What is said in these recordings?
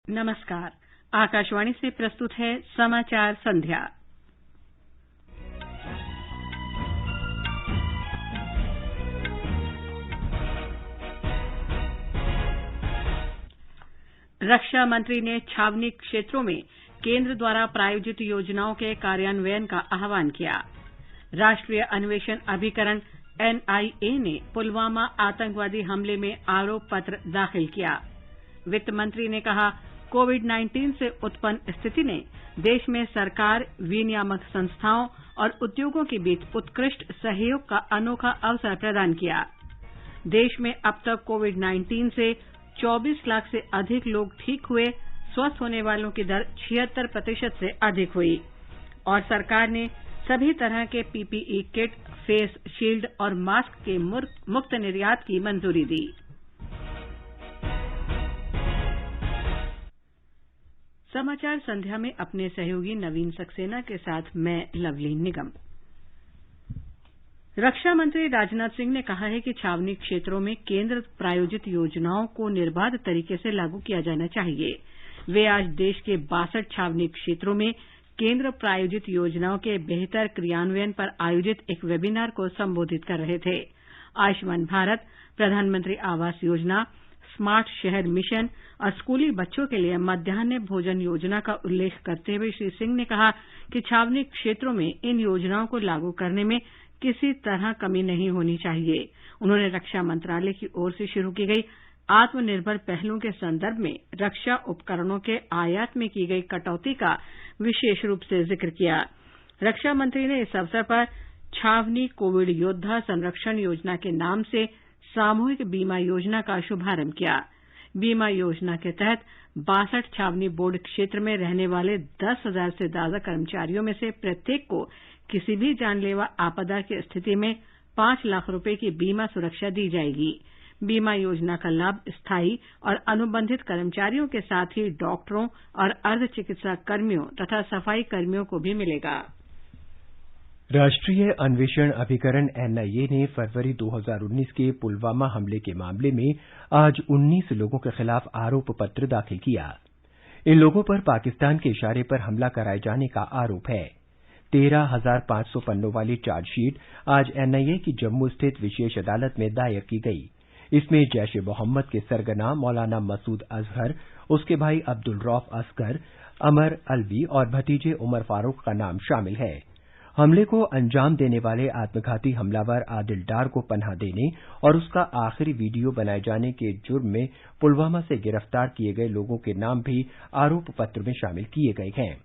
नमस्कार। आकाशवाणी से प्रस्तुत है समाचार संध्या। रक्षा मंत्री ने छावनी क्षेत्रों में केंद्र द्वारा प्रायोजित योजनाओं के कार्यान्वयन का आह्वान किया। राष्ट्रीय अन्वेषण अभिकरण एनआईए ने पुलवामा आतंकवादी हमले में आरोप पत्र दाखिल किया। वित्त मंत्री ने कहा, कोविड-19 से उत्पन्न स्थिति ने देश में सरकार, विनियामक संस्थाओं और उद्योगों के बीच उत्कृष्ट सहयोग का अनोखा अवसर प्रदान किया। देश में अब तक कोविड-19 से 24 लाख से अधिक लोग ठीक हुए, स्वस्थ होने वालों की दर 76% से अधिक हुई और सरकार ने सभी तरह के पीपीई किट, फेस शील्ड और मास्क के मुक्त निर्यात की मंजूरी दी। समाचार संध्या में अपने सहयोगी नवीन सक्सेना के साथ मैं लवलीन निगम। रक्षा मंत्री राजनाथ सिंह ने कहा है कि छावनी क्षेत्रों में केंद्र प्रायोजित योजनाओं को निर्बाध तरीके से लागू किया जाना चाहिए। वे आज देश के 62 छावनी क्षेत्रों में केंद्र प्रायोजित योजनाओं के बेहतर क्रियान्वयन पर आयोजित एक वेबिनार को संबोधित कर रहे थे। आयुष्मान भारत, प्रधानमंत्री आवास योजना, स्मार्ट शहर मिशन और स्कूली बच्चों के लिए मध्याह्न भोजन योजना का उल्लेख करते हुए श्री सिंह ने कहा कि छावनी क्षेत्रों में इन योजनाओं को लागू करने में किसी तरह कमी नहीं होनी चाहिए। उन्होंने रक्षा मंत्रालय की ओर से शुरू की गई आत्मनिर्भर पहलों के संदर्भ में रक्षा उपकरणों के आयात में की गई कटौती का विशेष रूप से जिक्र किया। रक्षा मंत्री ने इस अवसर पर छावनी कोविड योद्धा संरक्षण योजना के नाम से सामूहिक बीमा योजना का शुभारंभ किया। बीमा योजना के तहत 62 छावनी बोर्ड क्षेत्र में रहने वाले 10,000 से ज्यादा कर्मचारियों में से प्रत्येक को किसी भी जानलेवा आपदा की स्थिति में 5 लाख रुपए की बीमा सुरक्षा दी जाएगी। बीमा योजना का लाभ स्थायी और अनुबंधित कर्मचारियों के साथ ही डॉक्टरों और अर्ध चिकित्सा कर्मियों तथा सफाई कर्मियों को भी मिलेगा। राष्ट्रीय अन्वेषण अभिकरण एनआईए ने फरवरी 2019 के पुलवामा हमले के मामले में आज 19 लोगों के खिलाफ आरोप पत्र दाखिल किया। इन लोगों पर पाकिस्तान के इशारे पर हमला कराए जाने का आरोप है। 13,500 पन्नों वाली चार्जशीट आज एनआईए की जम्मू स्थित विशेष अदालत में दायर की गई। इसमें जैश-ए-मोहम्मद के सरगना मौलाना मसूद अजहर, उसके भाई अब्दुल रऊफ असगर, अमर अलवी और भतीजे उमर फारूक का नाम शामिल है। हमले को अंजाम देने वाले आत्मघाती हमलावर आदिल डार को पनाह देने और उसका आखिरी वीडियो बनाए जाने के जुर्म में पुलवामा से गिरफ्तार किए गए लोगों के नाम भी आरोप पत्र में शामिल किए गए हैं।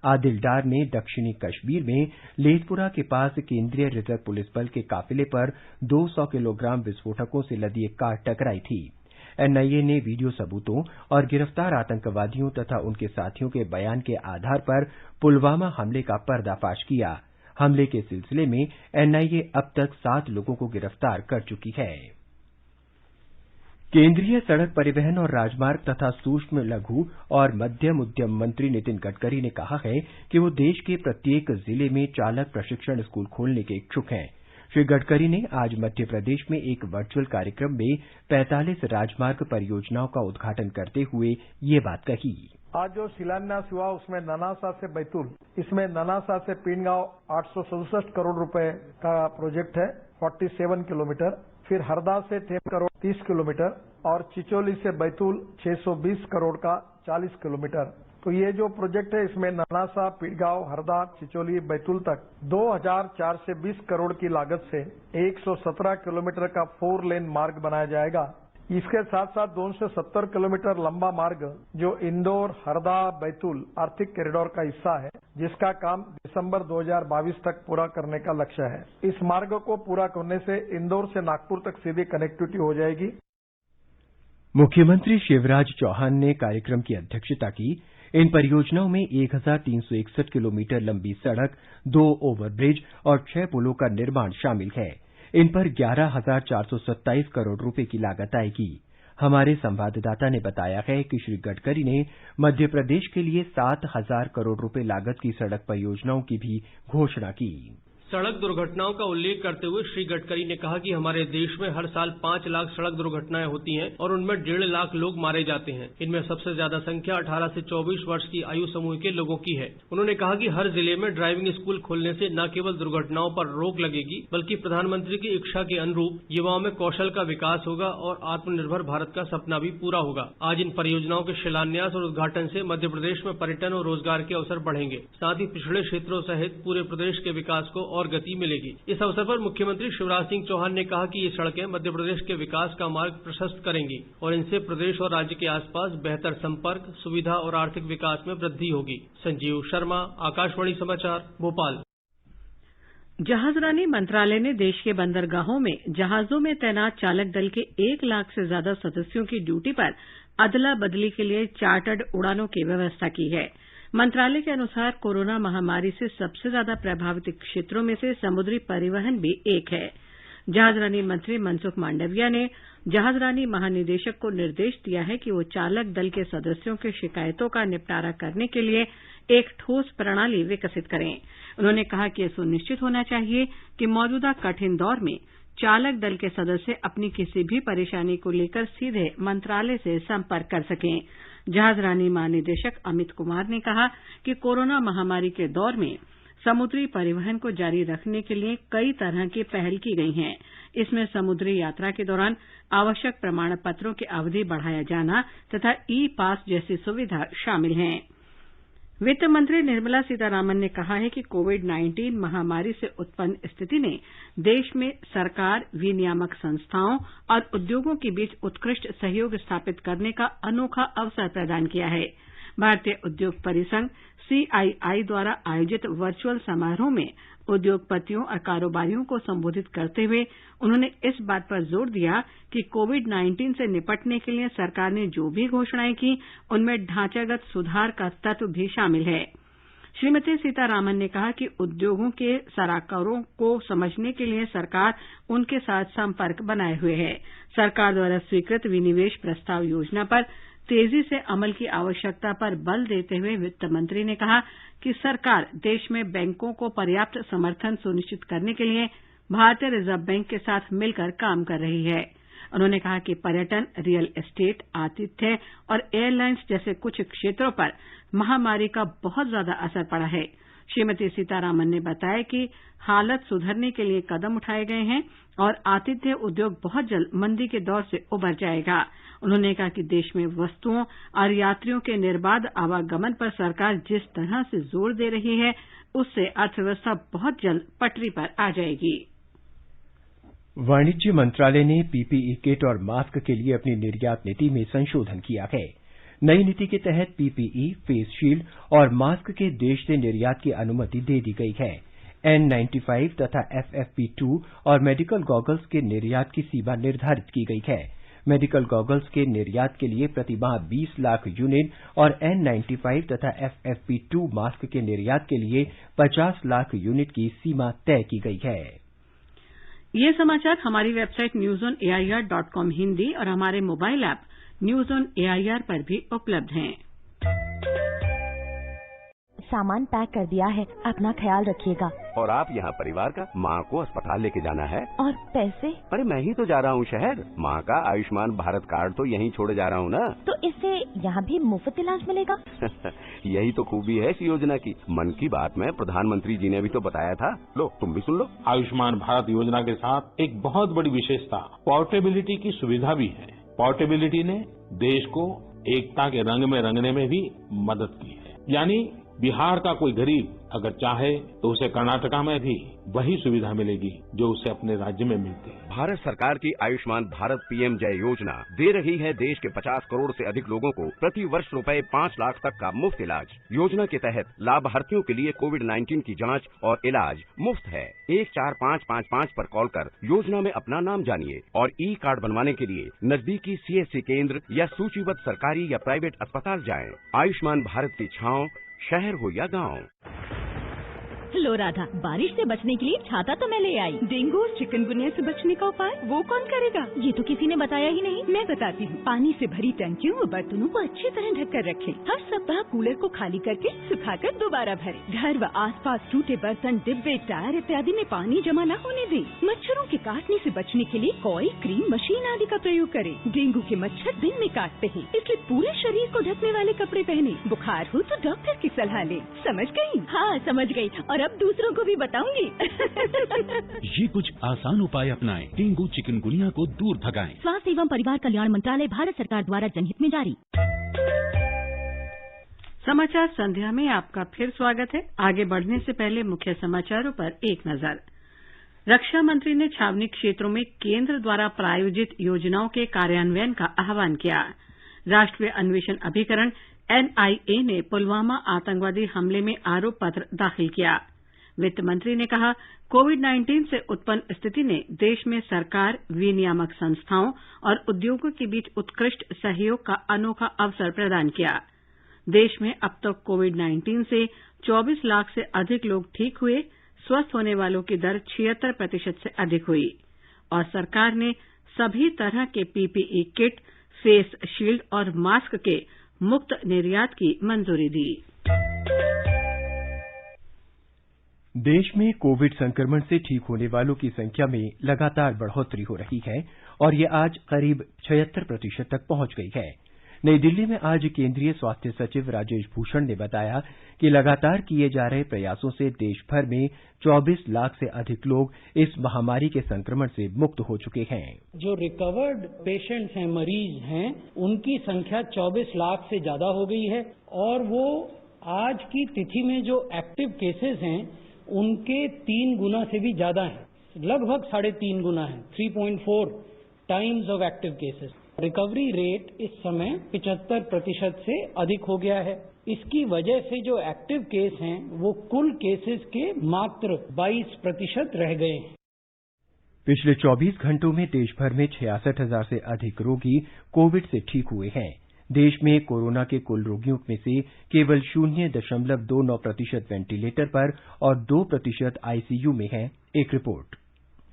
आदिल डार ने दक्षिणी कश्मीर में लेथपुरा के पास केंद्रीय रिजर्व पुलिस बल के काफिले पर 200 किलोग्राम विस्फोटकों से लदी एक कार टकराई थी। एनआईए ने वीडियो सबूतों और गिरफ्तार आतंकवादियों तथा उनके साथियों के बयान के आधार पर पुलवामा हमले का पर्दाफाश किया। हमले के सिलसिले में एनआईए अब तक 7 लोगों को गिरफ्तार कर चुकी है। केंद्रीय सड़क परिवहन और राजमार्ग तथा सूक्ष्म लघु और मध्यम उद्यम मंत्री नितिन गडकरी ने कहा है कि वो देश के प्रत्येक जिले में चालक प्रशिक्षण स्कूल खोलने के इच्छुक हैं। श्री गडकरी ने आज मध्य प्रदेश में एक वर्चुअल कार्यक्रम में 45 राजमार्ग परियोजनाओं का उद्घाटन करते हुए ये बात कही। आज जो शिलान्यास हुआ उसमें ननासा से बैतूल, इसमें ननासा से पीनगांव 867 करोड़ रुपए का प्रोजेक्ट है, 47 किलोमीटर। फिर हरदा से 10 करोड़ 30 किलोमीटर और चिचोली से बैतूल 620 करोड़ का 40 किलोमीटर। तो ये जो प्रोजेक्ट है इसमें ननासा, पीड़गांव, हरदा, चिचोली, बैतूल तक 2,420 करोड़ की लागत से 117 किलोमीटर का 4 लेन मार्ग बनाया जाएगा। इसके साथ साथ 270 किलोमीटर लंबा मार्ग जो इंदौर, हरदा, बैतूल आर्थिक कॉरिडोर का हिस्सा है, जिसका काम दिसंबर 2022 तक पूरा करने का लक्ष्य है। इस मार्ग को पूरा करने से इंदौर से नागपुर तक सीधी कनेक्टिविटी हो जाएगी। मुख्यमंत्री शिवराज चौहान ने कार्यक्रम की अध्यक्षता की। इन परियोजनाओं में 1,361 किलोमीटर लंबी सड़क, 2 ओवरब्रिज और 6 पुलों का निर्माण शामिल है। इन पर 11,427 करोड़ रुपए की लागत आएगी। हमारे संवाददाता ने बताया है कि श्री गडकरी ने मध्य प्रदेश के लिए 7,000 करोड़ रुपए लागत की सड़क परियोजनाओं की भी घोषणा की। सड़क दुर्घटनाओं का उल्लेख करते हुए श्री गडकरी ने कहा कि हमारे देश में हर साल 5 लाख सड़क दुर्घटनाएं होती हैं और उनमें 1.5 लाख लोग मारे जाते हैं। इनमें सबसे ज्यादा संख्या 18 से 24 वर्ष की आयु समूह के लोगों की है। उन्होंने कहा कि हर जिले में ड्राइविंग स्कूल खोलने से न केवल दुर्घटनाओं पर रोक लगेगी, बल्कि प्रधानमंत्री की इच्छा के अनुरूप युवाओं में कौशल का विकास होगा और आत्मनिर्भर भारत का सपना भी पूरा होगा। आज इन परियोजनाओं के शिलान्यास और उद्घाटन से मध्य प्रदेश में पर्यटन और रोजगार के अवसर बढ़ेंगे, साथ ही पिछड़े क्षेत्रों सहित पूरे प्रदेश के विकास को और गति मिलेगी। इस अवसर पर मुख्यमंत्री शिवराज सिंह चौहान ने कहा कि ये सड़कें मध्य प्रदेश के विकास का मार्ग प्रशस्त करेंगी और इनसे प्रदेश और राज्य के आसपास बेहतर संपर्क, सुविधा और आर्थिक विकास में वृद्धि होगी। संजीव शर्मा, आकाशवाणी समाचार, भोपाल। जहाजरानी मंत्रालय ने देश के बंदरगाहों में जहाजों में तैनात चालक दल के 1 लाख से ज्यादा सदस्यों की ड्यूटी पर अदला बदली के लिए चार्टर्ड उड़ानों की व्यवस्था की है। मंत्रालय के अनुसार कोरोना महामारी से सबसे ज्यादा प्रभावित क्षेत्रों में से समुद्री परिवहन भी एक है। जहाजरानी मंत्री मनसुख मांडविया ने जहाजरानी महानिदेशक को निर्देश दिया है कि वो चालक दल के सदस्यों की शिकायतों का निपटारा करने के लिए एक ठोस प्रणाली विकसित करें। उन्होंने कहा कि यह सुनिश्चित होना चाहिए कि मौजूदा कठिन दौर में चालक दल के सदस्य अपनी किसी भी परेशानी को लेकर सीधे मंत्रालय से संपर्क कर सकें। जहाजरानी महानिदेशक अमित कुमार ने कहा कि कोरोना महामारी के दौर में समुद्री परिवहन को जारी रखने के लिए कई तरह की पहल की गई हैं। इसमें समुद्री यात्रा के दौरान आवश्यक प्रमाण पत्रों की अवधि बढ़ाया जाना तथा ई पास जैसी सुविधा शामिल हैं। वित्त मंत्री निर्मला सीतारामन ने कहा है कि कोविड-19 महामारी से उत्पन्न स्थिति ने देश में सरकार, विनियामक संस्थाओं और उद्योगों के बीच उत्कृष्ट सहयोग स्थापित करने का अनोखा अवसर प्रदान किया है। भारतीय उद्योग परिसंघ सीआईआई द्वारा आयोजित वर्चुअल समारोह में उद्योगपतियों और कारोबारियों को संबोधित करते हुए उन्होंने इस बात पर जोर दिया कि कोविड-19 से निपटने के लिए सरकार ने जो भी घोषणाएं की, उनमें ढांचागत सुधार का तत्व भी शामिल है। श्रीमती सीतारामन ने कहा कि उद्योगों के सराकरों को समझने के लिए सरकार उनके साथ संपर्क बनाए हुए है। सरकार द्वारा स्वीकृत विनिवेश प्रस्ताव योजना पर तेजी से अमल की आवश्यकता पर बल देते हुए वित्त मंत्री ने कहा कि सरकार देश में बैंकों को पर्याप्त समर्थन सुनिश्चित करने के लिए भारतीय रिजर्व बैंक के साथ मिलकर काम कर रही है। उन्होंने कहा कि पर्यटन, रियल एस्टेट, आतिथ्य और एयरलाइंस जैसे कुछ क्षेत्रों पर महामारी का बहुत ज्यादा असर पड़ा है। श्रीमती सीतारामन ने बताया कि हालत सुधरने के लिए कदम उठाए गए हैं और आतिथ्य उद्योग बहुत जल्द मंदी के दौर से उबर जाएगा। उन्होंने कहा कि देश में वस्तुओं और यात्रियों के निर्बाध आवागमन पर सरकार जिस तरह से जोर दे रही है, उससे अर्थव्यवस्था बहुत जल्द पटरी पर आ जाएगी। वाणिज्य मंत्रालय ने पीपीई किट और मास्क के लिए अपनी निर्यात नीति में संशोधन किया है। नई नीति के तहत पीपीई, फेस शील्ड और मास्क के देश से निर्यात की अनुमति दे दी गई है। N95 तथा FFP2 और मेडिकल गॉगल्स के निर्यात की सीमा निर्धारित की गई है। मेडिकल गॉगल्स के निर्यात के लिए प्रति माह 20 लाख यूनिट और N95 तथा FFP2 मास्क के निर्यात के लिए 50 लाख यूनिट की सीमा तय की गई है। ये समाचार हमारी वेबसाइट newsonair.com हिंदी और हमारे mobile app news on AIR पर भी उपलब्ध हैं। सामान पैक कर दिया है, अपना ख्याल रखिएगा। और आप यहाँ परिवार का, माँ को अस्पताल लेके जाना है। और पैसे? अरे मैं ही तो जा रहा हूँ शहर। माँ का आयुष्मान भारत कार्ड तो यहीं छोड़े जा रहा हूँ ना। तो इससे यहाँ भी मुफ्त इलाज मिलेगा? यही तो खूबी है इस योजना की। मन की बात में प्रधानमंत्री जी ने भी तो बताया था। लो तुम भी सुन लो। आयुष्मान भारत योजना के साथ एक बहुत बड़ी विशेषता पोर्टेबिलिटी की सुविधा भी है। पोर्टेबिलिटी ने देश को एकता के रंग में रंगने में भी मदद की है। यानी बिहार का कोई गरीब अगर चाहे तो उसे कर्नाटका में भी वही सुविधा मिलेगी जो उसे अपने राज्य में मिलती है। भारत सरकार की आयुष्मान भारत पीएम जय योजना दे रही है देश के 50 करोड़ से अधिक लोगों को प्रति वर्ष रुपए 5 लाख तक का मुफ्त इलाज। योजना के तहत लाभार्थियों के लिए कोविड-19 की जांच और इलाज मुफ्त है। 14555 पर कॉल कर योजना में अपना नाम जानिए और ई कार्ड बनवाने के लिए नजदीकी सीएससी केंद्र या सूचीबद्ध सरकारी या प्राइवेट अस्पताल जाएं। आयुष्मान भारत की छांव, शहर हो या गांव। लो राधा, बारिश से बचने के लिए छाता तो मैं ले आई। डेंगू और चिकनगुनिया से बचने का उपाय वो कौन करेगा? ये तो किसी ने बताया ही नहीं। मैं बताती हूँ। पानी से भरी टंकियों और बर्तनों को अच्छी तरह ढक कर रखें। हर सप्ताह कूलर को खाली करके सुखाकर दोबारा भरें। घर व आसपास टूटे बर्तन, डिब्बे, टायर इत्यादि में पानी जमा न होने दें। मच्छरों के काटने से बचने के लिए कॉइल, क्रीम, मशीन आदि का प्रयोग करें। डेंगू के मच्छर दिन में काटते हैं, इसलिए पूरे शरीर को ढकने वाले कपड़े पहने। बुखार हो तो डॉक्टर की सलाह ले। समझ गयी? हाँ समझ गयी, और अब दूसरों को भी बताऊंगी। ये कुछ आसान उपाय अपनाएं, डेंगू चिकनगुनिया को दूर भगाएं। स्वास्थ्य एवं परिवार कल्याण मंत्रालय, भारत सरकार द्वारा जनहित में जारी। समाचार संध्या में आपका फिर स्वागत है। आगे बढ़ने से पहले मुख्य समाचारों पर एक नजर। रक्षा मंत्री ने छावनी क्षेत्रों में केंद्र द्वारा प्रायोजित योजनाओं के कार्यान्वयन का आह्वान किया। राष्ट्रीय अन्वेषण अभिकरण एनआईए ने पुलवामा आतंकवादी हमले में आरोप पत्र दाखिल किया। वित्त मंत्री ने कहा, कोविड-19 से उत्पन्न स्थिति ने देश में सरकार, विनियामक संस्थाओं और उद्योगों के बीच उत्कृष्ट सहयोग का अनोखा अवसर प्रदान किया। देश में अब तक कोविड-19 से 24 लाख से अधिक लोग ठीक हुए। स्वस्थ होने वालों की दर 76% से अधिक हुई और सरकार ने सभी तरह के पीपीई किट, फेस शील्ड और मास्क के मुक्त निर्यात की मंजूरी दी। देश में कोविड संक्रमण से ठीक होने वालों की संख्या में लगातार बढ़ोतरी हो रही है और ये आज करीब 76% तक पहुंच गई है। नई दिल्ली में आज केंद्रीय स्वास्थ्य सचिव राजेश भूषण ने बताया कि लगातार किए जा रहे प्रयासों से देश भर में 24 लाख से अधिक लोग इस महामारी के संक्रमण से मुक्त हो चुके हैं। जो रिकवर्ड पेशेंट्स हैं, मरीज हैं, उनकी संख्या 24 लाख से ज्यादा हो गई है और वो आज की तिथि में जो एक्टिव केसेस हैं उनके 3 गुना से भी ज्यादा हैं, लगभग 3.5 गुना है, 3.4 times of active cases. Recovery rate इस समय 75% से अधिक हो गया है। इसकी वजह से जो एक्टिव केस हैं वो कुल केसेस के मात्र 22% रह गए हैं। पिछले 24 घंटों में देश भर में 66,000 से अधिक रोगी कोविड से ठीक हुए हैं। देश में कोरोना के कुल रोगियों में से केवल 0.29% वेंटिलेटर पर और 2% आईसीयू में हैं। एक रिपोर्ट।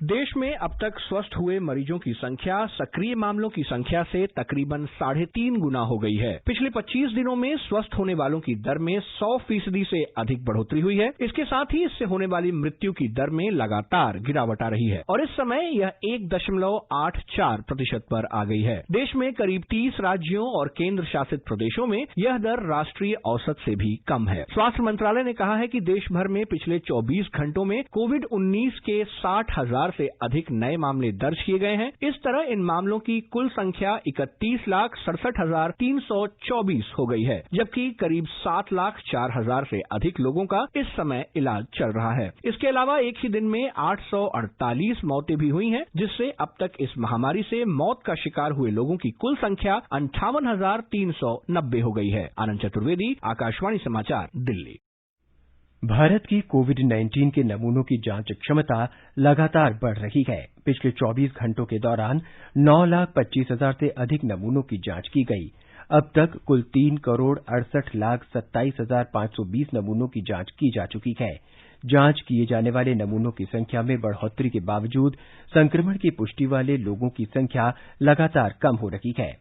देश में अब तक स्वस्थ हुए मरीजों की संख्या सक्रिय मामलों की संख्या से तकरीबन 3.5 गुना हो गई है। पिछले 25 दिनों में स्वस्थ होने वालों की दर में 100% से अधिक बढ़ोतरी हुई है। इसके साथ ही इससे होने वाली मृत्यु की दर में लगातार गिरावट आ रही है और इस समय यह 1.84% पर आ गई है। देश में करीब 30 राज्यों और केंद्र शासित प्रदेशों में यह दर राष्ट्रीय औसत से भी कम है। स्वास्थ्य मंत्रालय ने कहा है कि देश भर में पिछले 24 घंटों में कोविड-19 के 60,000 से अधिक नए मामले दर्ज किए गए हैं। इस तरह इन मामलों की कुल संख्या 31,67,324 हो गई है, जबकि करीब 7,04,000 से अधिक लोगों का इस समय इलाज चल रहा है। इसके अलावा एक ही दिन में 848 मौतें भी हुई हैं, जिससे अब तक इस महामारी से मौत का शिकार हुए लोगों की कुल संख्या 58,390 हो गई है। आनंद चतुर्वेदी, आकाशवाणी समाचार, दिल्ली। भारत की कोविड-19 के नमूनों की जांच क्षमता लगातार बढ़ रही है। पिछले 24 घंटों के दौरान 9,25,000 से अधिक नमूनों की जांच की गई। अब तक कुल 3,68,27,520 नमूनों की जांच की जा चुकी है। जांच किए जाने वाले नमूनों की संख्या में बढ़ोतरी के बावजूद संक्रमण की पुष्टि वाले लोगों की संख्या लगातार कम हो रही है।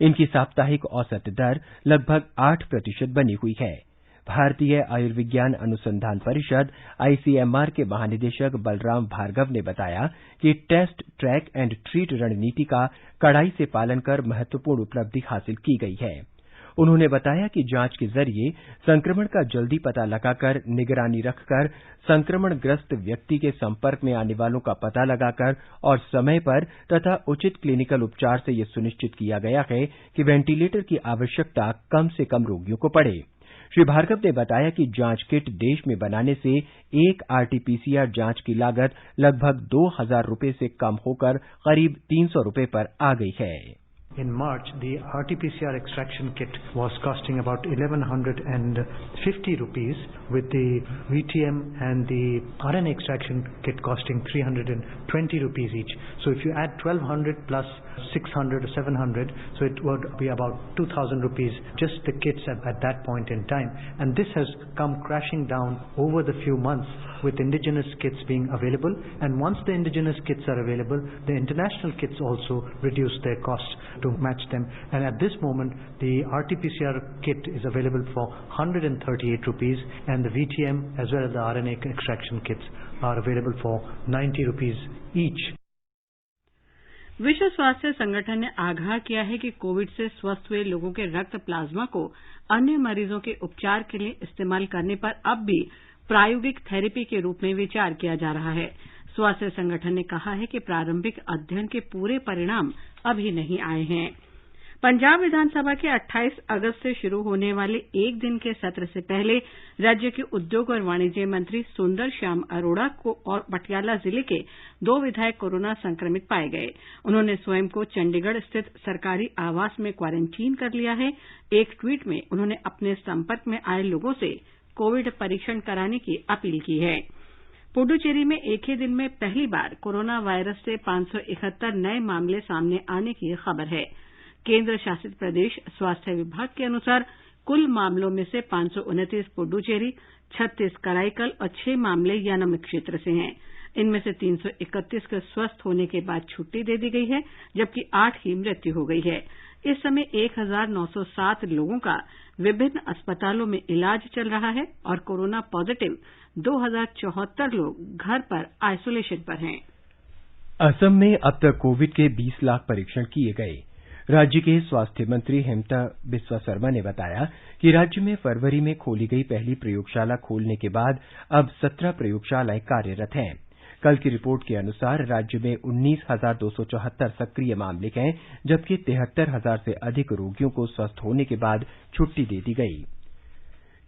इनकी साप्ताहिक औसत दर लगभग 8% बनी हुई है। भारतीय आयुर्विज्ञान अनुसंधान परिषद आईसीएमआर के महानिदेशक बलराम भार्गव ने बताया कि टेस्ट, ट्रैक एंड ट्रीट रणनीति का कड़ाई से पालन कर महत्वपूर्ण उपलब्धि हासिल की गई है। उन्होंने बताया कि जांच के जरिए संक्रमण का जल्दी पता लगाकर निगरानी रखकर संक्रमणग्रस्त व्यक्ति के संपर्क में आने वालों का पता लगाकर और समय पर तथा उचित क्लिनिकल उपचार से यह सुनिश्चित किया गया है कि वेंटिलेटर की आवश्यकता कम से कम रोगियों को पड़े। श्री भार्गव ने बताया कि जांच किट देश में बनाने से एक आरटीपीसीआर जांच की लागत लगभग 2,000 रुपये से कम होकर करीब 300 रुपये पर आ गई है। In March, the RT-PCR extraction kit was costing about 1,150 rupees, with the VTM and the RNA extraction kit costing 320 rupees each. So if you add 1,200 plus 600 or 700, so it would be about 2,000 rupees, just the kits at that point in time. And this has come crashing down over the few months with indigenous kits being available. And once the indigenous kits are available, the international kits also reduce their costs to match them. And at this moment, the RT-PCR kit is available for 138 rupees, and the VTM as well as the RNA extraction kits are available for 90 rupees each. विश्व स्वास्थ्य संगठन ने आगाह किया है कि Covid से स्वस्थ हुए लोगों के रक्त प्लाज्मा को अन्य मरीजों के उपचार के लिए इस्तेमाल करने पर अब भी प्रायोगिक थेरेपी के रूप में विचार किया जा रहा है। स्वास्थ्य संगठन ने कहा है कि प्रारंभिक अध्ययन के पूरे परिणाम अभी नहीं आए हैं। पंजाब विधानसभा के 28 अगस्त से शुरू होने वाले एक दिन के सत्र से पहले राज्य के उद्योग और वाणिज्य मंत्री सुंदर श्याम अरोड़ा को और पटियाला जिले के 2 विधायक कोरोना संक्रमित पाए गए। उन्होंने स्वयं को चंडीगढ़ स्थित सरकारी आवास में क्वारंटीन कर लिया है। एक ट्वीट में उन्होंने अपने संपर्क में आए लोगों से कोविड परीक्षण कराने की अपील की है। पुडुचेरी में एक ही दिन में पहली बार कोरोना वायरस से 571 नए मामले सामने आने की खबर है। केंद्र शासित प्रदेश स्वास्थ्य विभाग के अनुसार कुल मामलों में से 529 पुडुचेरी, 36 कराईकल और 6 मामले यानम क्षेत्र से हैं। इनमें से 331 के स्वस्थ होने के बाद छुट्टी दे दी गई है, जबकि 8 की मृत्यु हो गई है। इस समय 1907 लोगों का विभिन्न अस्पतालों में इलाज चल रहा है और कोरोना पॉजिटिव 2074 लोग घर पर आइसोलेशन पर हैं। असम में अब तक कोविड के 20 लाख परीक्षण किए गए। राज्य के स्वास्थ्य मंत्री हेमंता बिस्वा शर्मा ने बताया कि राज्य में फरवरी में खोली गई पहली प्रयोगशाला खोलने के बाद अब 17 प्रयोगशालाएं कार्यरत हैं। कल की रिपोर्ट के अनुसार राज्य में 19,274 सक्रिय मामले हैं, जबकि 73,000 से अधिक रोगियों को स्वस्थ होने के बाद छुट्टी दे दी गई।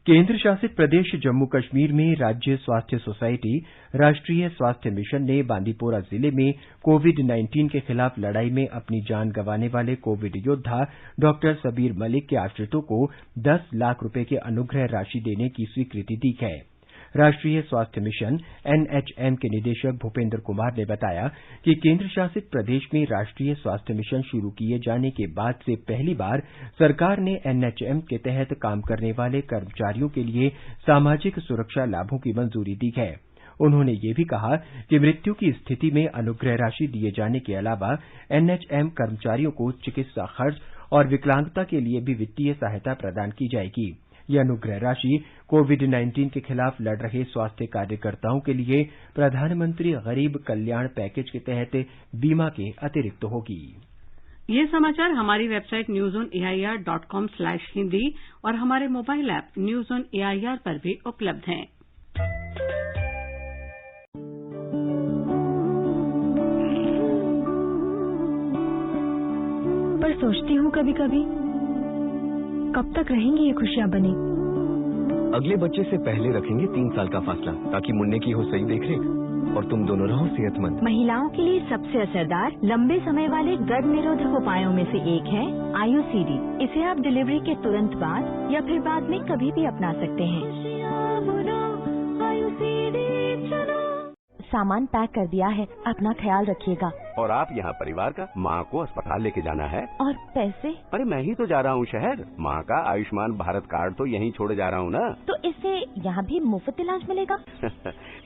केंद्र शासित प्रदेश जम्मू कश्मीर में राज्य स्वास्थ्य सोसाइटी राष्ट्रीय स्वास्थ्य मिशन ने बांदीपोरा जिले में कोविड-19 के खिलाफ लड़ाई में अपनी जान गंवाने वाले कोविड योद्धा डॉक्टर सबीर मलिक के आश्रितों को 10 लाख रुपए की अनुग्रह राशि देने की स्वीकृति दी है। राष्ट्रीय स्वास्थ्य मिशन एनएचएम के निदेशक भूपेंद्र कुमार ने बताया कि केंद्र शासित प्रदेश में राष्ट्रीय स्वास्थ्य मिशन शुरू किए जाने के बाद से पहली बार सरकार ने एनएचएम के तहत काम करने वाले कर्मचारियों के लिए सामाजिक सुरक्षा लाभों की मंजूरी दी है। उन्होंने ये भी कहा कि मृत्यु की स्थिति में अनुग्रह राशि दिए जाने के अलावा एनएचएम कर्मचारियों को चिकित्सा खर्च और विकलांगता के लिए भी वित्तीय सहायता प्रदान की जाएगी। यह अनुग्रह राशि कोविड-19 के खिलाफ लड़ रहे स्वास्थ्य कार्यकर्ताओं के लिए प्रधानमंत्री गरीब कल्याण पैकेज के तहत बीमा के अतिरिक्त होगी। ये समाचार हमारी वेबसाइट newzoneair.com/hindi और हमारे mobile app news on AIR पर भी उपलब्ध हैं। पर सोचती हूँ कभी-कभी कब तक रहेंगी ये खुशियाँ बनी। अगले बच्चे से पहले रखेंगे 3 साल का फासला, ताकि मुन्ने की हो सही देखरेख और तुम दोनों रहो सेहतमंद। महिलाओं के लिए सबसे असरदार लंबे समय वाले गर्भ निरोधक उपायों में से एक है आयुसीडी। इसे आप डिलीवरी के तुरंत बाद या फिर बाद में कभी भी अपना सकते हैं। सामान पैक कर दिया है, अपना ख्याल रखिएगा। और आप यहाँ परिवार का माँ को अस्पताल लेके जाना है। और पैसे? अरे मैं ही तो जा रहा हूँ शहर। माँ का आयुष्मान भारत कार्ड तो यहीं छोड़े जा रहा हूँ ना। तो इससे यहाँ भी मुफ्त इलाज मिलेगा?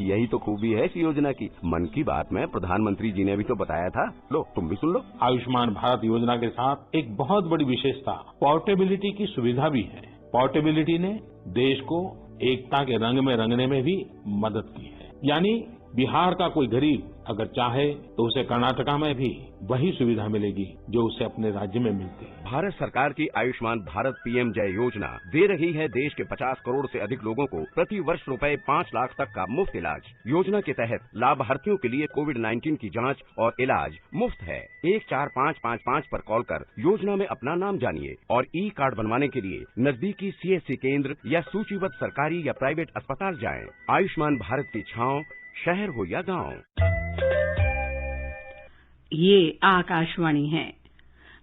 यही तो खूबी है इस योजना की। मन की बात में प्रधानमंत्री जी ने भी तो बताया था। लो तुम भी सुन लो। आयुष्मान भारत योजना के साथ एक बहुत बड़ी विशेषता पोर्टेबिलिटी की सुविधा भी है। पोर्टेबिलिटी ने देश को एकता के रंग में रंगने में भी मदद की है। यानी बिहार का कोई गरीब अगर चाहे तो उसे कर्नाटका में भी वही सुविधा मिलेगी जो उसे अपने राज्य में मिलती है। भारत सरकार की आयुष्मान भारत पीएम जय योजना दे रही है देश के 50 करोड़ से अधिक लोगों को प्रति वर्ष रुपए 5 लाख तक का मुफ्त इलाज। योजना के तहत लाभार्थियों के लिए कोविड-19 की जांच और इलाज मुफ्त है। 14555 पर कॉल कर योजना में अपना नाम जानिए और ई कार्ड बनवाने के लिए नजदीकी सीएससी केंद्र या सूचीबद्ध सरकारी या प्राइवेट अस्पताल जाएं। आयुष्मान भारत की छांव शहर हो या गांव। ये आकाशवाणी है।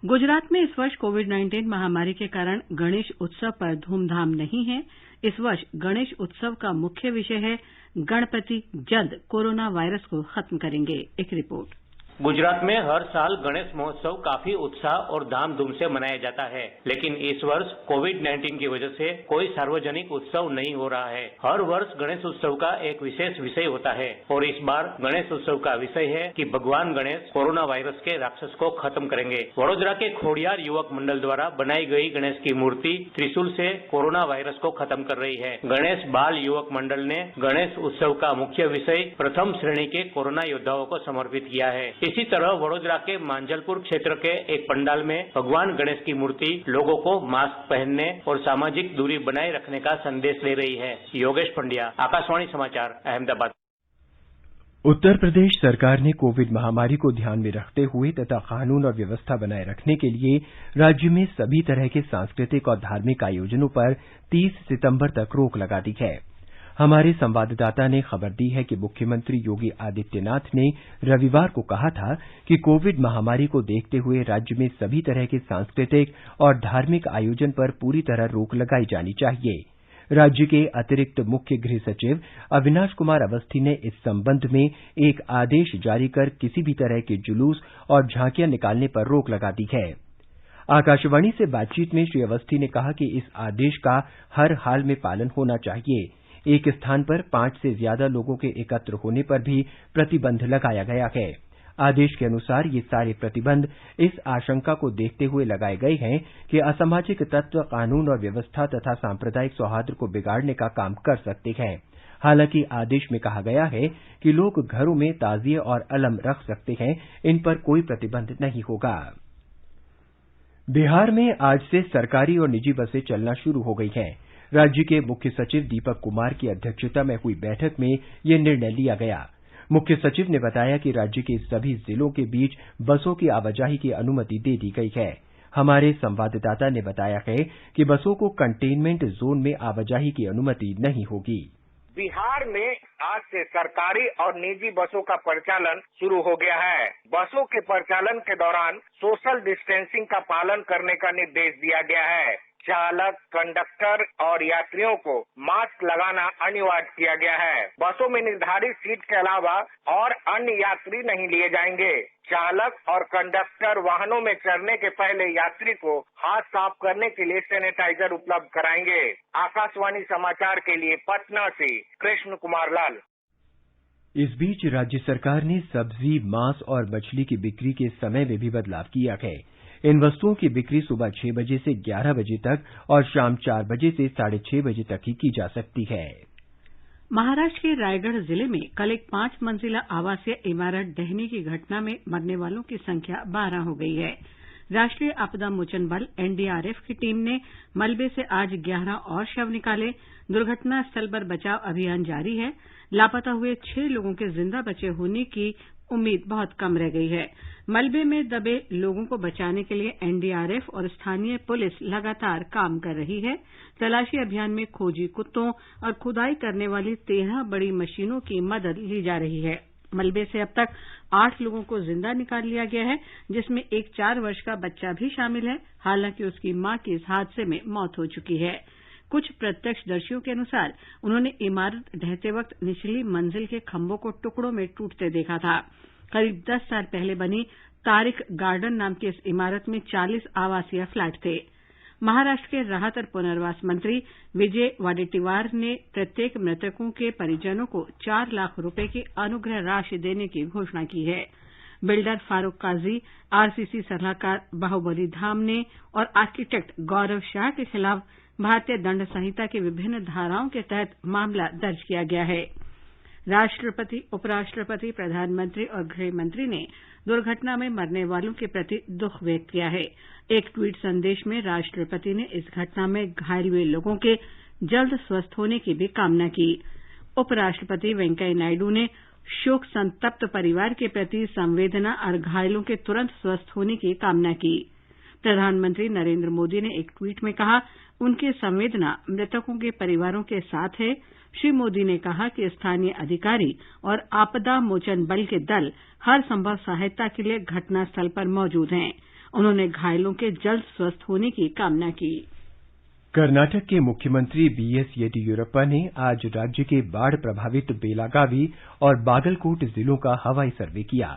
गुजरात में इस वर्ष कोविड-19 महामारी के कारण गणेश उत्सव पर धूमधाम नहीं है। इस वर्ष गणेश उत्सव का मुख्य विषय है गणपति जल्द कोरोना वायरस को खत्म करेंगे। एक रिपोर्ट। गुजरात में हर साल गणेश महोत्सव काफी उत्साह और धामधूम से मनाया जाता है, लेकिन इस वर्ष कोविड-19 की वजह से कोई सार्वजनिक उत्सव नहीं हो रहा है। हर वर्ष गणेश उत्सव का एक विशेष विषय होता है और इस बार गणेश उत्सव का विषय है कि भगवान गणेश कोरोना वायरस के राक्षस को खत्म करेंगे। वडोदरा के खोडियार युवक मंडल द्वारा बनाई गई गणेश की मूर्ति त्रिशूल से कोरोना वायरस को खत्म कर रही है। गणेश बाल युवक मंडल ने गणेश उत्सव का मुख्य विषय प्रथम श्रेणी के कोरोना योद्धाओं को समर्पित किया है। इसी तरह वडोदरा के मांजलपुर क्षेत्र के एक पंडाल में भगवान गणेश की मूर्ति लोगों को मास्क पहनने और सामाजिक दूरी बनाए रखने का संदेश दे रही है। योगेश पंड्या, आकाशवाणी समाचार, अहमदाबाद। उत्तर प्रदेश सरकार ने कोविड महामारी को ध्यान में रखते हुए तथा कानून और व्यवस्था बनाए रखने के लिए राज्य में सभी तरह के सांस्कृतिक और धार्मिक आयोजनों पर 30 सितंबर तक रोक लगा दी है। हमारे संवाददाता ने खबर दी है कि मुख्यमंत्री योगी आदित्यनाथ ने रविवार को कहा था कि कोविड महामारी को देखते हुए राज्य में सभी तरह के सांस्कृतिक और धार्मिक आयोजन पर पूरी तरह रोक लगाई जानी चाहिए। राज्य के अतिरिक्त मुख्य गृह सचिव अविनाश कुमार अवस्थी ने इस संबंध में एक आदेश जारी कर किसी भी तरह के जुलूस और झांकियां निकालने पर रोक लगा दी है। आकाशवाणी से बातचीत में श्री अवस्थी ने कहा कि इस आदेश का हर हाल में पालन होना चाहिए। एक स्थान पर 5 से ज्यादा लोगों के एकत्र होने पर भी प्रतिबंध लगाया गया है। आदेश के अनुसार ये सारे प्रतिबंध इस आशंका को देखते हुए लगाए गए हैं कि असामाजिक तत्व कानून और व्यवस्था तथा सांप्रदायिक सौहार्द को बिगाड़ने का काम कर सकते हैं। हालांकि आदेश में कहा गया है कि लोग घरों में ताजिए और अलम रख सकते हैं, इन पर कोई प्रतिबंध नहीं होगा। बिहार में आज से सरकारी और निजी बसें चलना शुरू हो गई हैं। राज्य के मुख्य सचिव दीपक कुमार की अध्यक्षता में हुई बैठक में यह निर्णय लिया गया। मुख्य सचिव ने बताया कि राज्य के सभी जिलों के बीच बसों की आवाजाही की अनुमति दे दी गई है। हमारे संवाददाता ने बताया है कि बसों को कंटेनमेंट जोन में आवाजाही की अनुमति नहीं होगी। बिहार में आज से सरकारी और निजी बसों का परिचालन शुरू हो गया है। बसों के परिचालन के दौरान सोशल डिस्टेंसिंग का पालन करने का निर्देश दिया गया है। चालक, कंडक्टर और यात्रियों को मास्क लगाना अनिवार्य किया गया है। बसों में निर्धारित सीट के अलावा और अन्य यात्री नहीं लिए जाएंगे। चालक और कंडक्टर वाहनों में चढ़ने के पहले यात्री को हाथ साफ करने के लिए सैनिटाइजर उपलब्ध कराएंगे। आकाशवाणी समाचार के लिए पटना से कृष्ण कुमार लाल। इस बीच राज्य सरकार ने सब्जी, मांस और मछली की बिक्री के समय में भी बदलाव किया है। इन वस्तुओं की बिक्री सुबह 6 बजे से 11 बजे तक और शाम 4 बजे से 6:30 बजे तक ही की जा सकती है। महाराष्ट्र के रायगढ़ जिले में कल एक 5 मंजिला आवासीय इमारत ढहने की घटना में मरने वालों की संख्या 12 हो गई है। राष्ट्रीय आपदा मोचन बल एनडीआरएफ की टीम ने मलबे से आज 11 और शव निकाले। दुर्घटना स्थल पर बचाव अभियान जारी है। लापता हुए 6 लोगों के जिंदा बचे होने की उम्मीद बहुत कम रह गई है। मलबे में दबे लोगों को बचाने के लिए एनडीआरएफ और स्थानीय पुलिस लगातार काम कर रही है। तलाशी अभियान में खोजी कुत्तों और खुदाई करने वाली 13 बड़ी मशीनों की मदद ली जा रही है। मलबे से अब तक 8 लोगों को जिंदा निकाल लिया गया है, जिसमें एक 4 वर्ष का बच्चा भी शामिल है। हालांकि उसकी मां की इस हादसे में मौत हो चुकी है। कुछ प्रत्यक्षदर्शियों के अनुसार उन्होंने इमारत ढहते वक्त निचली मंजिल के खंभों को टुकड़ों में टूटते देखा था। करीब 10 साल पहले बनी तारिक गार्डन नाम की इस इमारत में 40 आवासीय फ्लैट थे। महाराष्ट्र के राहत और पुनर्वास मंत्री विजय वडेट्टीवार ने प्रत्येक मृतकों के परिजनों को 4 लाख रुपए की अनुग्रह राशि देने की घोषणा की है। बिल्डर फारूक काजी, आरसीसी सलाहकार बाहुबली धामने और आर्किटेक्ट गौरव शाह के खिलाफ भारतीय दंड संहिता की विभिन्न धाराओं के तहत मामला दर्ज किया गया है। राष्ट्रपति, उपराष्ट्रपति, प्रधानमंत्री और गृह मंत्री ने दुर्घटना में मरने वालों के प्रति दुख व्यक्त किया है। एक ट्वीट संदेश में राष्ट्रपति ने इस घटना में घायल हुए लोगों के जल्द स्वस्थ होने की भी कामना की। उपराष्ट्रपति वेंकैया नायडू ने शोक संतप्त परिवार के प्रति संवेदना और घायलों के तुरंत स्वस्थ होने की कामना की। प्रधानमंत्री नरेंद्र मोदी ने एक ट्वीट में कहा, उनकी संवेदना मृतकों के परिवारों के साथ है। श्री मोदी ने कहा कि स्थानीय अधिकारी और आपदा मोचन बल के दल हर संभव सहायता के लिए घटनास्थल पर मौजूद हैं। उन्होंने घायलों के जल्द स्वस्थ होने की कामना की। कर्नाटक के मुख्यमंत्री बीएस येदियुरप्पा ने आज राज्य के बाढ़ प्रभावित बेलागावी और बागलकोट जिलों का हवाई सर्वे किया।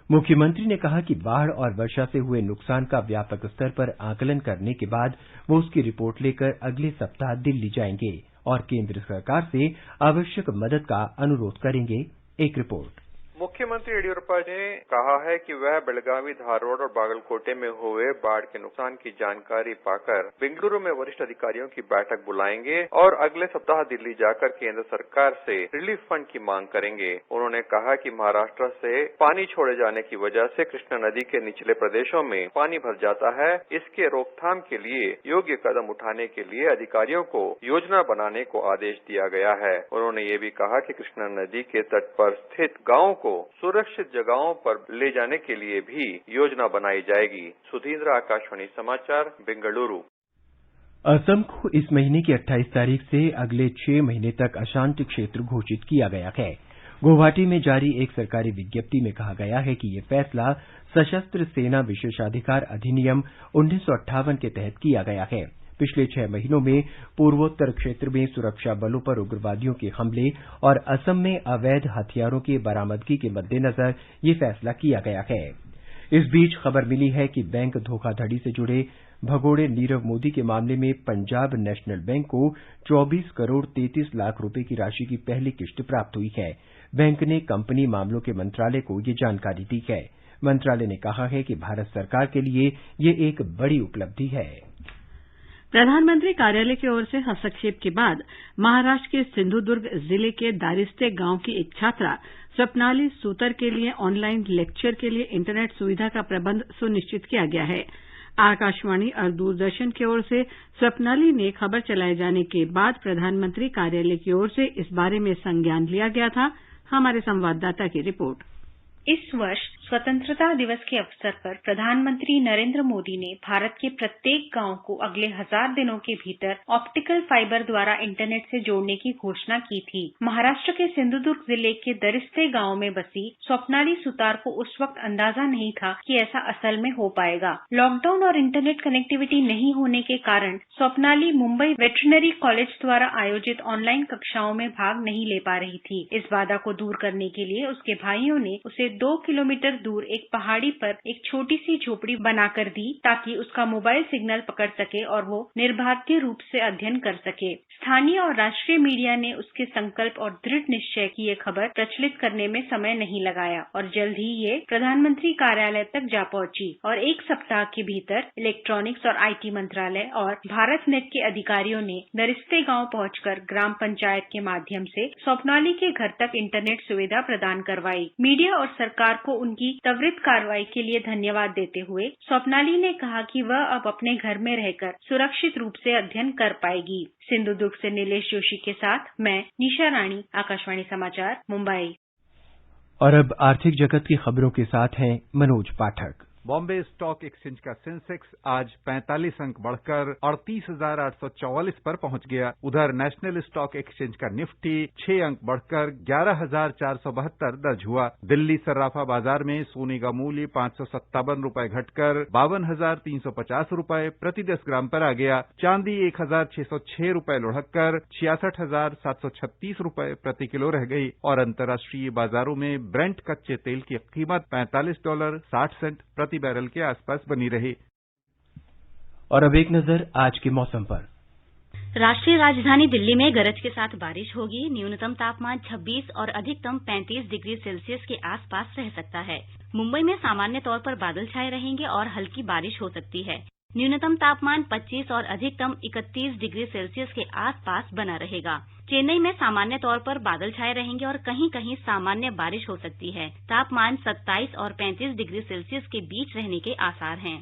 मुख्यमंत्री ने कहा कि बाढ़ और वर्षा से हुए नुकसान का व्यापक स्तर पर आकलन करने के बाद वो उसकी रिपोर्ट लेकर अगले सप्ताह दिल्ली जाएंगे और केंद्र सरकार से आवश्यक मदद का अनुरोध करेंगे। एक रिपोर्ट। मुख्यमंत्री येडियुरप्पा ने कहा है कि वह बेलगावी, धारवाड़ और बागलकोटे में हुए बाढ़ के नुकसान की जानकारी पाकर बेंगलुरु में वरिष्ठ अधिकारियों की बैठक बुलाएंगे और अगले सप्ताह दिल्ली जाकर केंद्र सरकार से रिलीफ फंड की मांग करेंगे। उन्होंने कहा कि महाराष्ट्र से पानी छोड़े जाने की वजह से कृष्णा नदी के निचले प्रदेशों में पानी भर जाता है। इसके रोकथाम के लिए योग्य कदम उठाने के लिए अधिकारियों को योजना बनाने को आदेश दिया गया है। उन्होंने ये भी कहा कि कृष्णा नदी के तट पर स्थित गांवों को सुरक्षित जगहों पर ले जाने के लिए भी योजना बनाई जाएगी। सुधींद्र, आकाशवाणी समाचार, बेंगलुरु। असम को इस महीने की 28 तारीख से अगले 6 महीने तक अशांत क्षेत्र घोषित किया गया है। गुवाहाटी में जारी एक सरकारी विज्ञप्ति में कहा गया है कि ये फैसला सशस्त्र सेना विशेषाधिकार अधिनियम 1958 के तहत किया गया है। पिछले 6 महीनों में पूर्वोत्तर क्षेत्र में सुरक्षा बलों पर उग्रवादियों के हमले और असम में अवैध हथियारों की बरामदगी के मद्देनजर ये फैसला किया गया है। इस बीच खबर मिली है कि बैंक धोखाधड़ी से जुड़े भगोड़े नीरव मोदी के मामले में पंजाब नेशनल बैंक को 24 करोड़ 33 लाख रुपए की राशि की पहली किश्त प्राप्त हुई है। बैंक ने कंपनी मामलों के मंत्रालय को ये जानकारी दी है। मंत्रालय ने कहा है कि भारत सरकार के लिए ये एक बड़ी उपलब्धि है। प्रधानमंत्री कार्यालय की ओर से हस्तक्षेप के बाद महाराष्ट्र के सिंधुदुर्ग जिले के दारिस्ते गांव की एक छात्रा स्वप्नाली सूतर के लिए ऑनलाइन लेक्चर के लिए इंटरनेट सुविधा का प्रबंध सुनिश्चित किया गया है। आकाशवाणी और दूरदर्शन की ओर से स्वप्नाली ने खबर चलाए जाने के बाद प्रधानमंत्री कार्यालय की ओर से इस बारे में संज्ञान लिया गया था। हमारे संवाददाता की रिपोर्ट। इस वर्ष स्वतंत्रता दिवस के अवसर पर प्रधानमंत्री नरेंद्र मोदी ने भारत के प्रत्येक गांव को अगले 1000 दिनों के भीतर ऑप्टिकल फाइबर द्वारा इंटरनेट से जोड़ने की घोषणा की थी। महाराष्ट्र के सिंधुदुर्ग जिले के दरिस्ते गांव में बसी स्वप्नाली सुतार को उस वक्त अंदाजा नहीं था कि ऐसा असल में हो पाएगा। लॉकडाउन और इंटरनेट कनेक्टिविटी नहीं होने के कारण स्वप्नाली मुंबई वेटरनरी कॉलेज द्वारा आयोजित ऑनलाइन कक्षाओं में भाग नहीं ले पा रही थी। इस बाधा को दूर करने के लिए उसके भाइयों ने उसे 2 किलोमीटर दूर एक पहाड़ी पर एक छोटी सी झोपड़ी बनाकर दी ताकि उसका मोबाइल सिग्नल पकड़ सके और वो निर्बाध रूप से अध्ययन कर सके। स्थानीय और राष्ट्रीय मीडिया ने उसके संकल्प और दृढ़ निश्चय की ये खबर प्रचलित करने में समय नहीं लगाया और जल्द ही ये प्रधानमंत्री कार्यालय तक जा पहुंची और एक सप्ताह के भीतर इलेक्ट्रॉनिक्स और आईटी मंत्रालय और भारत नेट के अधिकारियों ने दरिस्ते गांव पहुंचकर ग्राम पंचायत के माध्यम से स्वप्नाली के घर तक इंटरनेट सुविधा प्रदान करवाई। मीडिया और सरकार को उनकी त्वरित कार्रवाई के लिए धन्यवाद देते हुए स्वप्नाली ने कहा कि वह अब अपने घर में रहकर सुरक्षित रूप से अध्ययन कर पाएगी। सिंधुदुर्ग से नीलेश जोशी के साथ मैं निशा रानी, आकाशवाणी समाचार, मुंबई। और अब आर्थिक जगत की खबरों के साथ हैं मनोज पाठक। बॉम्बे स्टॉक एक्सचेंज का सेंसेक्स आज 45 अंक बढ़कर 38,844 पर पहुंच गया। उधर नेशनल स्टॉक एक्सचेंज का निफ्टी 6 अंक बढ़कर 11,472 दर्ज हुआ। दिल्ली सर्राफा बाजार में सोने का मूल्य 557 रुपए घटकर 52,350 रुपए प्रति 10 ग्राम पर आ गया। चांदी 1,606 रुपए लुढ़ककर 66,736 रुपए प्रति किलो रह गई और अंतर्राष्ट्रीय बाजारों में ब्रेंट कच्चे तेल की कीमत $45.60 प्रति बैरल के आसपास बनी रही। और अब एक नजर आज के मौसम पर। राष्ट्रीय राजधानी दिल्ली में गरज के साथ बारिश होगी। न्यूनतम तापमान 26 और अधिकतम 35 डिग्री सेल्सियस के आसपास रह सकता है। मुंबई में सामान्य तौर पर बादल छाए रहेंगे और हल्की बारिश हो सकती है। न्यूनतम तापमान 25 और अधिकतम 31 डिग्री सेल्सियस के आसपास बना रहेगा। चेन्नई में सामान्य तौर पर बादल छाए रहेंगे और कहीं कहीं सामान्य बारिश हो सकती है। तापमान 27 और 35 डिग्री सेल्सियस के बीच रहने के आसार हैं।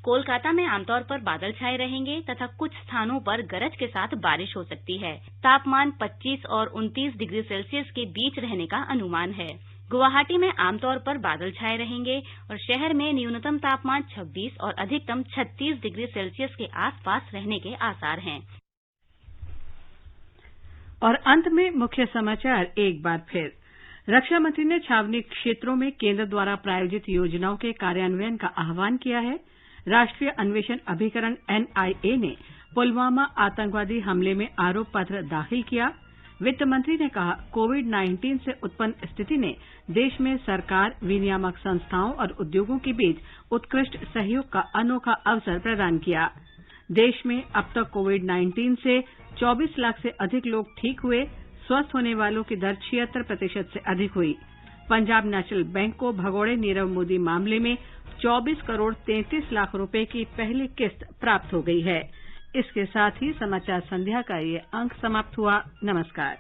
कोलकाता में आमतौर पर बादल छाए रहेंगे तथा कुछ स्थानों पर गरज के साथ बारिश हो सकती है। तापमान 25 और 29 डिग्री सेल्सियस के बीच रहने का अनुमान है। गुवाहाटी में आमतौर पर बादल छाए रहेंगे और शहर में न्यूनतम तापमान 26 और अधिकतम 36 डिग्री सेल्सियस के आसपास रहने के आसार हैं। और अंत में मुख्य समाचार एक बार फिर। रक्षा मंत्री ने छावनी क्षेत्रों में केंद्र द्वारा प्रायोजित योजनाओं के कार्यान्वयन का आह्वान किया है। राष्ट्रीय अन्वेषण अभिकरण एनआईए ने पुलवामा आतंकवादी हमले में आरोप पत्र दाखिल किया। वित्त मंत्री ने कहा, कोविड-19 से उत्पन्न स्थिति ने देश में सरकार, विनियामक संस्थाओं और उद्योगों के बीच उत्कृष्ट सहयोग का अनोखा अवसर प्रदान किया। देश में अब तक कोविड-19 से 24 लाख से अधिक लोग ठीक हुए। स्वस्थ होने वालों की दर 76% से अधिक हुई। पंजाब नेशनल बैंक को भगोड़े नीरव मोदी मामले में 24 करोड़ 33 लाख रुपए की पहली किस्त प्राप्त हो गई है। इसके साथ ही समाचार संध्या का ये अंक समाप्त हुआ। नमस्कार।